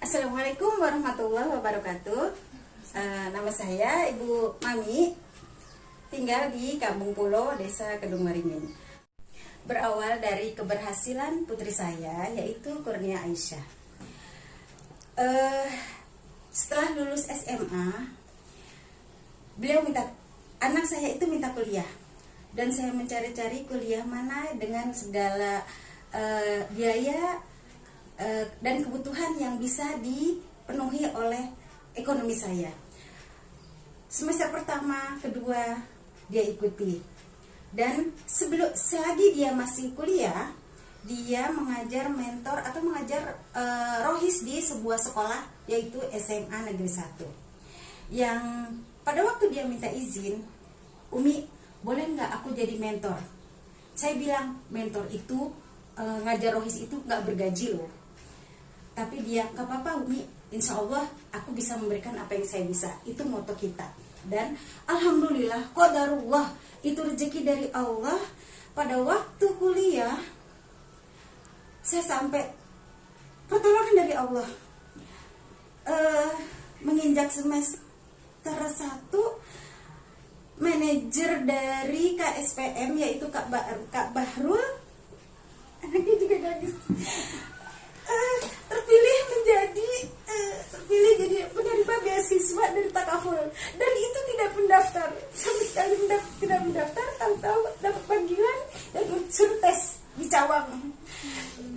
Assalamualaikum warahmatullahi wabarakatuh. Nama saya Ibu Mami, tinggal di Kampung Pulo, Desa Kedung Waringin. Berawal dari keberhasilan putri saya, yaitu Kurnia Aisyah. Setelah lulus SMA, anak saya itu minta kuliah, dan saya mencari-cari kuliah mana dengan segala biaya dan kebutuhan yang bisa dipenuhi oleh ekonomi saya. Semester pertama, kedua dia ikuti, dan selagi dia masih kuliah, dia mengajar mentor atau mengajar rohis di sebuah sekolah, yaitu SMA Negeri 1. Yang pada waktu dia minta izin, Umi, boleh nggak aku jadi mentor? Saya bilang, mentor itu ngajar rohis itu nggak bergaji loh. Tapi dia, gak apa-apa Umi, insya Allah aku bisa memberikan apa yang saya bisa. Itu moto kita. Dan alhamdulillah, qadarullah, itu rezeki dari Allah. Pada waktu kuliah, saya sampai pertolongan dari Allah. Menginjak semester 1, manajer dari KSPM, yaitu Kak Bahrul, anaknya juga gadis, terpilih jadi penerima beasiswa dari Takaful, dan itu tidak mendaftar sama sekali, tidak mendaftar. Tahu-tahu dapat panggilan dan suruh tes di Cawang.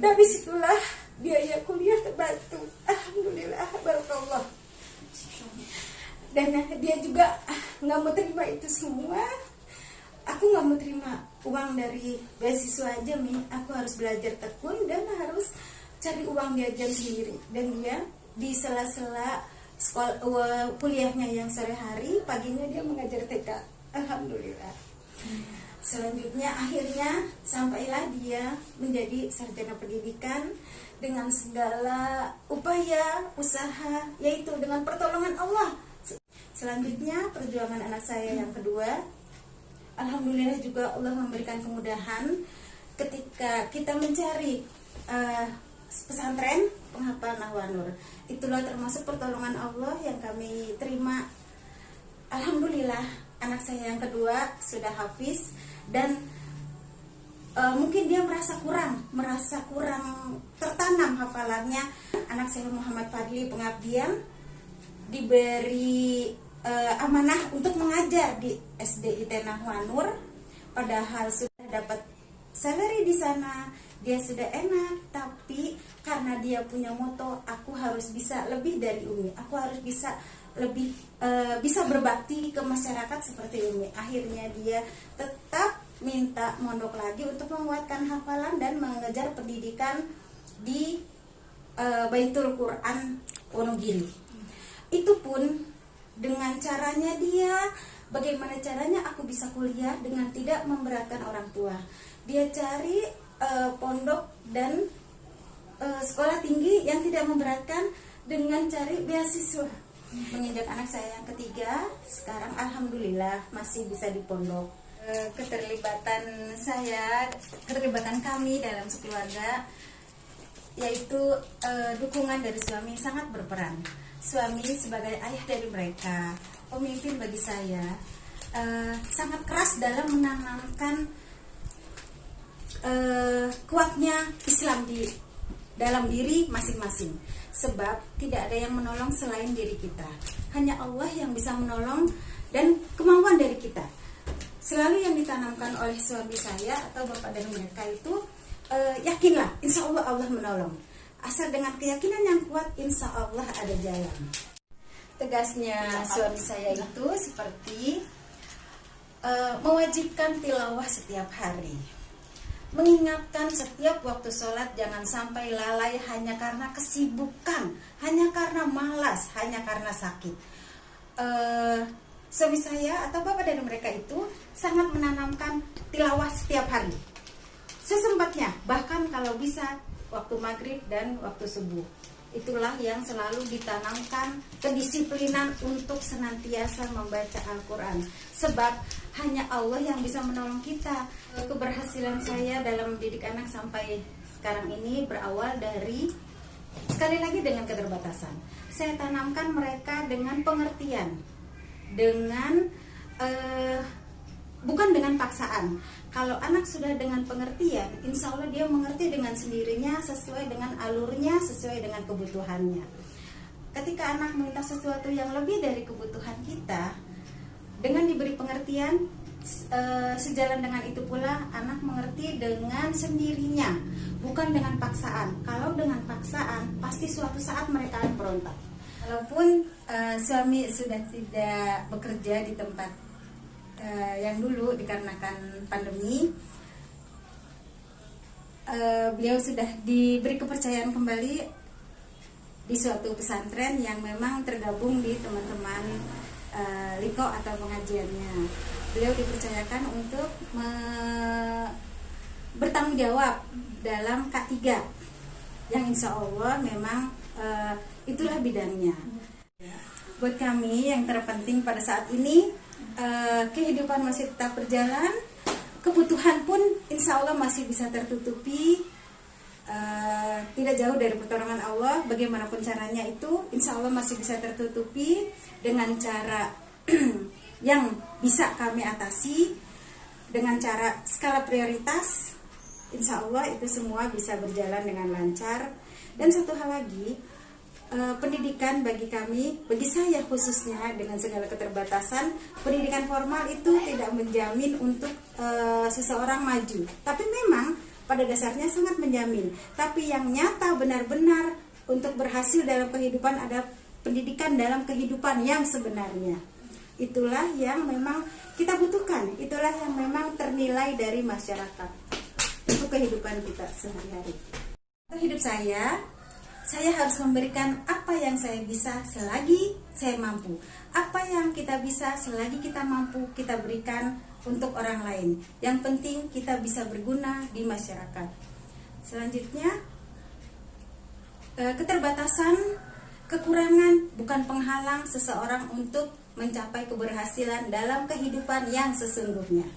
Dari situlah biaya kuliah terbantu, alhamdulillah, barakallah. Dan dia juga nggak mau terima itu semua. Aku nggak mau terima uang dari beasiswa aja, Mi. Aku harus belajar tekun dan harus cari uang jajan sendiri. Dan dia di sela-sela sekolah kuliahnya yang sore hari, paginya dia mengajar TK. Alhamdulillah. Selanjutnya akhirnya sampailah dia menjadi sarjana pendidikan dengan segala upaya usaha, yaitu dengan pertolongan Allah. Selanjutnya perjuangan anak saya yang kedua, alhamdulillah juga Allah memberikan kemudahan ketika kita mencari pesantren penghafal Nahwanur. Itulah termasuk pertolongan Allah yang kami terima. Alhamdulillah, anak saya yang kedua sudah hafiz, dan mungkin dia merasa kurang tertanam hafalannya. Anak saya Muhammad Fadli pengabdian diberi amanah untuk mengajar di SDIT Nahwanur, padahal sudah dapat salary di sana, dia sudah enak, tapi karena dia punya moto, aku harus bisa lebih dari Umi, aku harus bisa lebih bisa berbakti ke masyarakat seperti Umi. Akhirnya dia tetap minta mondok lagi untuk menguatkan hafalan dan mengejar pendidikan di Baitul Quran Wonogiri. Itu pun dengan caranya dia, bagaimana caranya aku bisa kuliah dengan tidak memberatkan orang tua. Dia cari pondok dan sekolah tinggi yang tidak memberatkan dengan cari beasiswa. Menginjak anak saya yang ketiga, sekarang alhamdulillah masih bisa di pondok. Keterlibatan kami dalam sekeluarga, yaitu dukungan dari suami sangat berperan. Suami sebagai ayah dari mereka, pemimpin bagi saya, sangat keras dalam menanamkan kuatnya Islam di dalam diri masing-masing. Sebab tidak ada yang menolong selain diri kita. Hanya Allah yang bisa menolong dan kemauan dari kita. Selalu yang ditanamkan oleh suami saya atau bapak dan mereka itu, yakinlah, insya Allah Allah menolong. Asal dengan keyakinan yang kuat, insya Allah ada jalan. Tegasnya suami saya itu seperti mewajibkan tilawah setiap hari, mengingatkan setiap waktu sholat jangan sampai lalai hanya karena kesibukan, hanya karena malas, hanya karena sakit. Suami saya atau bapak dari mereka itu sangat menanamkan tilawah setiap hari, sesempatnya, bahkan kalau bisa waktu maghrib dan waktu subuh. Itulah yang selalu ditanamkan kedisiplinan untuk senantiasa membaca Al-Quran. Sebab hanya Allah yang bisa menolong kita. Keberhasilan saya dalam mendidik anak sampai sekarang ini berawal dari Sekali lagi dengan keterbatasan, saya tanamkan mereka dengan pengertian, dengan bukan dengan paksaan. Kalau anak sudah dengan pengertian, insya Allah dia mengerti dengan sendirinya, sesuai dengan alurnya, sesuai dengan kebutuhannya. Ketika anak minta sesuatu yang lebih dari kebutuhan kita, dengan diberi pengertian, sejalan dengan itu pula anak mengerti dengan sendirinya, bukan dengan paksaan. Kalau dengan paksaan, pasti suatu saat mereka akan berontak. Walaupun suami sudah tidak bekerja di tempat yang dulu dikarenakan pandemi, beliau sudah diberi kepercayaan kembali di suatu pesantren yang memang tergabung di teman-teman Liko atau pengajiannya. Beliau dipercayakan untuk bertanggung jawab dalam K3 yang insya Allah memang itulah bidangnya. Buat kami yang terpenting pada saat ini, kehidupan masih tetap berjalan, kebutuhan pun insya Allah masih bisa tertutupi, tidak jauh dari pertolongan Allah. Bagaimanapun caranya itu insya Allah masih bisa tertutupi dengan cara yang bisa kami atasi, dengan cara skala prioritas. Insya Allah itu semua bisa berjalan dengan lancar. Dan satu hal lagi, pendidikan bagi kami, bagi saya khususnya dengan segala keterbatasan, pendidikan formal itu tidak menjamin untuk seseorang maju. Tapi memang pada dasarnya sangat menjamin. Tapi yang nyata benar-benar untuk berhasil dalam kehidupan adalah pendidikan dalam kehidupan yang sebenarnya. Itulah yang memang kita butuhkan. Itulah yang memang ternilai dari masyarakat untuk kehidupan kita sehari-hari. Untuk hidup saya harus memberikan apa yang saya bisa selagi saya mampu. Apa yang kita bisa selagi kita mampu, kita berikan untuk orang lain. Yang penting kita bisa berguna di masyarakat. Selanjutnya, keterbatasan, kekurangan bukan penghalang seseorang untuk mencapai keberhasilan dalam kehidupan yang sesungguhnya.